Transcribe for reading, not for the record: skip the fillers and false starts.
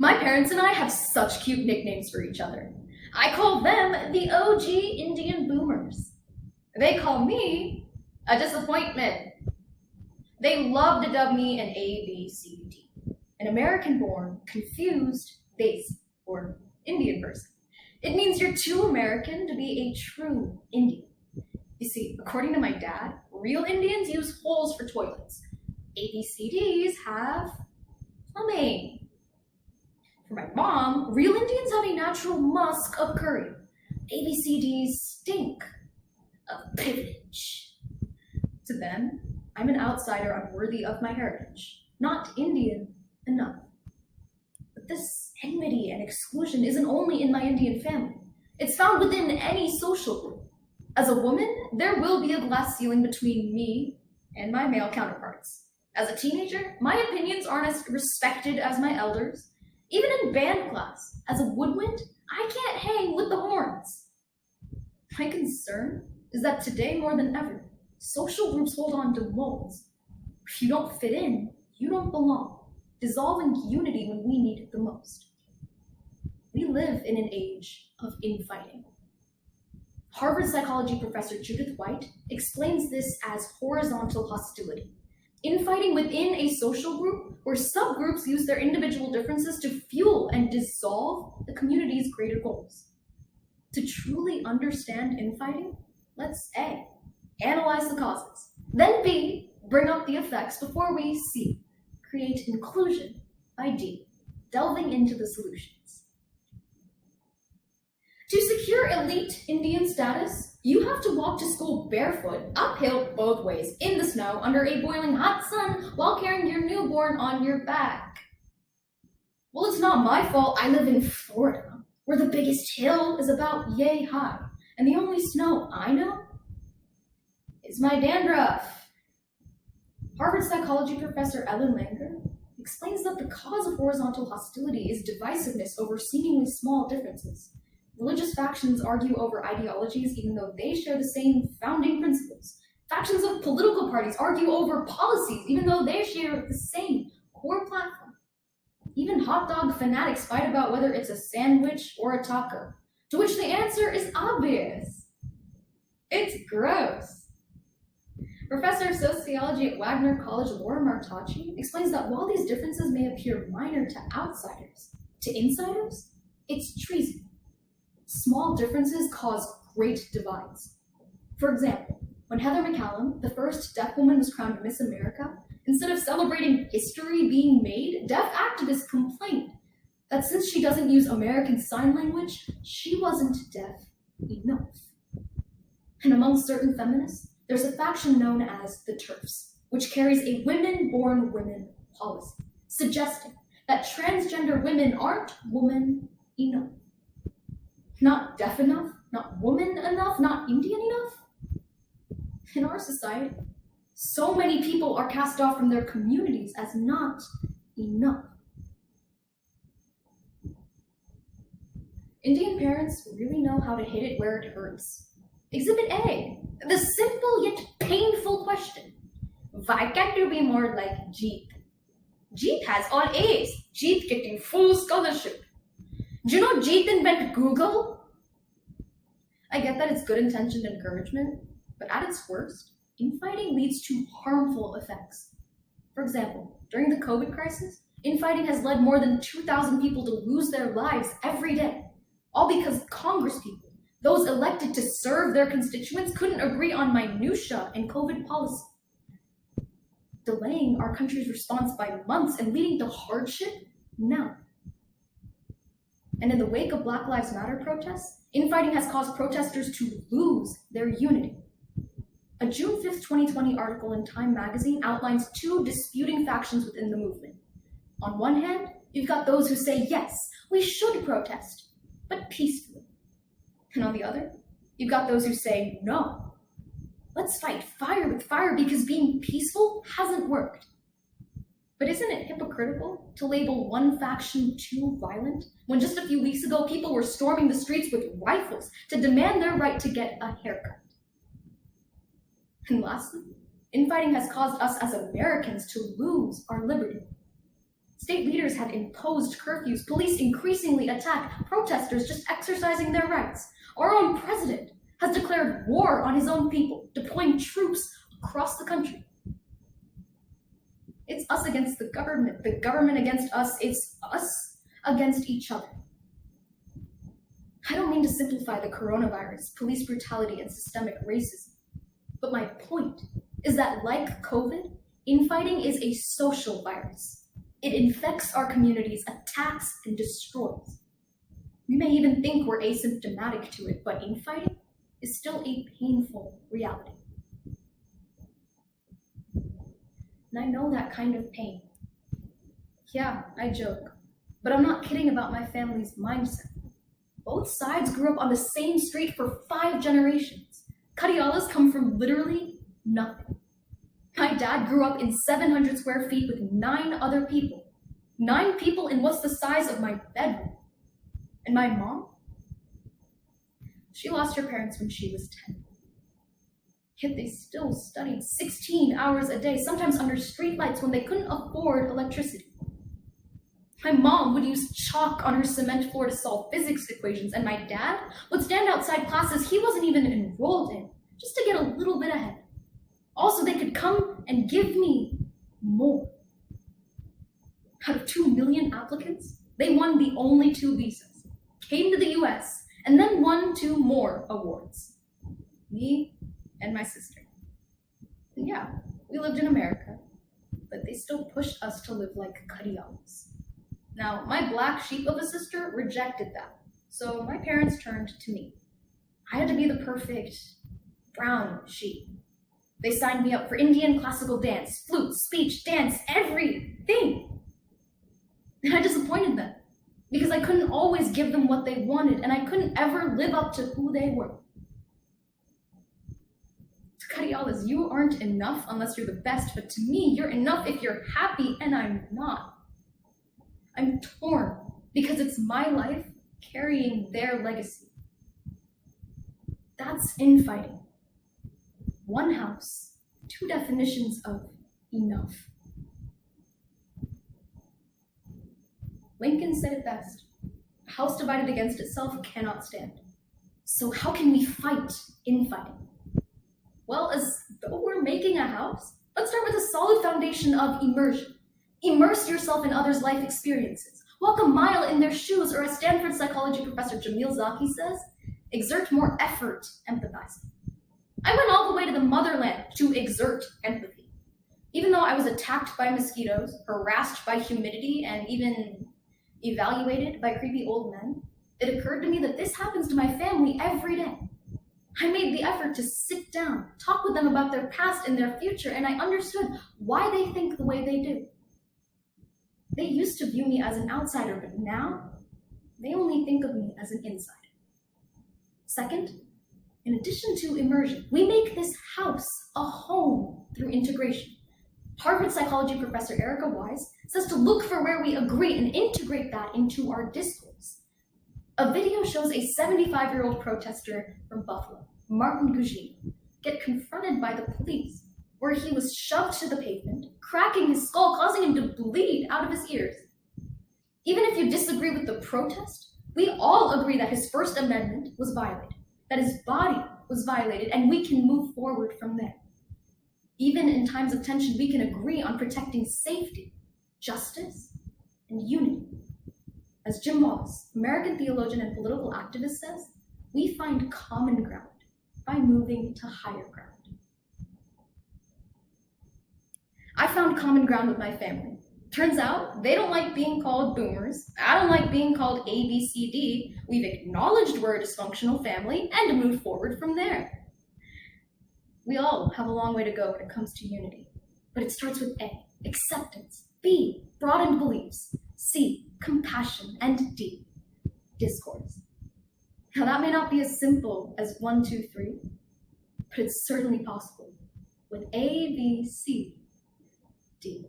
My parents and I have such cute nicknames for each other. I call them the OG Indian boomers. They call me a disappointment. They love to dub me an ABCD, an American-born, confused, base, or Indian person. It means you're too American to be a true Indian. You see, according to my dad, real Indians use holes for toilets. ABCDs have plumbing. For my mom, real Indians have a natural musk of curry. ABCDs stink of privilege. To them, I'm an outsider unworthy of my heritage, not Indian enough. But this enmity and exclusion isn't only in my Indian family. It's found within any social group. As a woman, there will be a glass ceiling between me and my male counterparts. As a teenager, my opinions aren't as respected as my elders. Even in band class, as a woodwind, I can't hang with the horns. My concern is that today more than ever, social groups hold on to molds. If you don't fit in, you don't belong, dissolving unity when we need it the most. We live in an age of infighting. Harvard psychology professor Judith White explains this as horizontal hostility. Infighting within a social group where subgroups use their individual differences to fuel and dissolve the community's greater goals. To truly understand infighting, let's A, analyze the causes, then B, bring up the effects before we C, create inclusion by D, delving into the solutions. To secure elite Indian status, you have to walk to school barefoot, uphill both ways, in the snow, under a boiling hot sun, while carrying your newborn on your back. Well, it's not my fault I live in Florida, where the biggest hill is about yay high, and the only snow I know is my dandruff. Harvard psychology professor Ellen Langer explains that the cause of horizontal hostility is divisiveness over seemingly small differences. Religious factions argue over ideologies even though they share the same founding principles. Factions of political parties argue over policies even though they share the same core platform. Even hot dog fanatics fight about whether it's a sandwich or a taco, to which the answer is obvious. It's gross. Professor of sociology at Wagner College, Laura Martacci, explains that while these differences may appear minor to outsiders, to insiders, it's treason. Small differences cause great divides. For example, when Heather McCallum, the first deaf woman, was crowned Miss America, instead of celebrating history being made, deaf activists complained that since she doesn't use American Sign Language, she wasn't deaf enough. And among certain feminists, there's a faction known as the TERFs, which carries a women-born women policy, suggesting that transgender women aren't woman enough. Not deaf enough, not woman enough, not Indian enough. In our society, so many people are cast off from their communities as not enough. Indian parents really know how to hit it where it hurts. Exhibit A, the simple yet painful question. Why can't you be more like Jeet? Jeet has all A's. Jeet getting full scholarship. Do you know Jeet invented Google? I get that it's good intentioned encouragement, but at its worst, infighting leads to harmful effects. For example, during the COVID crisis, infighting has led more than 2,000 people to lose their lives every day, all because Congress people, those elected to serve their constituents, couldn't agree on minutiae in COVID policy, delaying our country's response by months and leading to hardship now. And in the wake of Black Lives Matter protests, infighting has caused protesters to lose their unity. A June 5th, 2020 article in Time magazine outlines two disputing factions within the movement. On one hand, you've got those who say, yes, we should protest, but peacefully. And on the other, you've got those who say, no, let's fight fire with fire because being peaceful hasn't worked. But isn't it hypocritical to label one faction too violent when just a few weeks ago people were storming the streets with rifles to demand their right to get a haircut? And lastly, infighting has caused us as Americans to lose our liberty. State leaders have imposed curfews. Police increasingly attack protesters just exercising their rights. Our own president has declared war on his own people, deploying troops across the country. It's us against the government against us, it's us against each other. I don't mean to simplify the coronavirus, police brutality, and systemic racism, but my point is that, like COVID, infighting is a social virus. It infects our communities, attacks, and destroys. We may even think we're asymptomatic to it, but infighting is still a painful reality. And I know that kind of pain. Yeah, I joke, but I'm not kidding about my family's mindset. Both sides grew up on the same street for 5 generations. Kadialas come from literally nothing. My dad grew up in 700 square feet with 9 other people. 9 people in what's the size of my bedroom. And my mom? She lost her parents when she was 10. Yet they still studied 16 hours a day, sometimes under streetlights when they couldn't afford electricity. My mom would use chalk on her cement floor to solve physics equations, and my dad would stand outside classes he wasn't even enrolled in, just to get a little bit ahead. Also, they could come and give me more. Out of 2 million applicants, they won the only 2 visas, came to the US, and then won 2 more awards. Me and my sister. And yeah, we lived in America, but they still pushed us to live like Kadialas. Now, my black sheep of a sister rejected that, so my parents turned to me. I had to be the perfect brown sheep. They signed me up for Indian classical dance, flute, speech, dance, everything. And I disappointed them because I couldn't always give them what they wanted, and I couldn't ever live up to who they were. To Kadialas, you aren't enough unless you're the best, but to me, you're enough if you're happy, and I'm not. I'm torn because it's my life carrying their legacy. That's infighting. 1 house, 2 definitions of enough. Lincoln said it best: a house divided against itself cannot stand. So how can we fight infighting? Well, as though we're making a house, let's start with a solid foundation of immersion. Immerse yourself in others' life experiences. Walk a mile in their shoes, or as Stanford psychology professor Jamil Zaki says, exert more effort empathizing. I went all the way to the motherland to exert empathy. Even though I was attacked by mosquitoes, harassed by humidity, and even evaluated by creepy old men, it occurred to me that this happens to my family every day. I made the effort to sit down, talk with them about their past and their future, and I understood why they think the way they do. They used to view me as an outsider, but now they only think of me as an insider. Second, in addition to immersion, we make this house a home through integration. Harvard psychology professor Erica Wise says to look for where we agree and integrate that into our discourse. A video shows a 75-year-old protester from Buffalo, Martin Gugino, get confronted by the police, where he was shoved to the pavement, cracking his skull, causing him to bleed out of his ears. Even if you disagree with the protest, we all agree that his First Amendment was violated, that his body was violated, and we can move forward from there. Even in times of tension, we can agree on protecting safety, justice, and unity. As Jim Wallis, American theologian and political activist, says, we find common ground by moving to higher ground. I found common ground with my family. Turns out they don't like being called boomers. I don't like being called ABCD. We've acknowledged we're a dysfunctional family and moved forward from there. We all have a long way to go when it comes to unity, but it starts with A, acceptance, B, broadened beliefs, C, compassion, and D, discourse. Now that may not be as simple as 1, 2, 3, but it's certainly possible with A, B, C, D.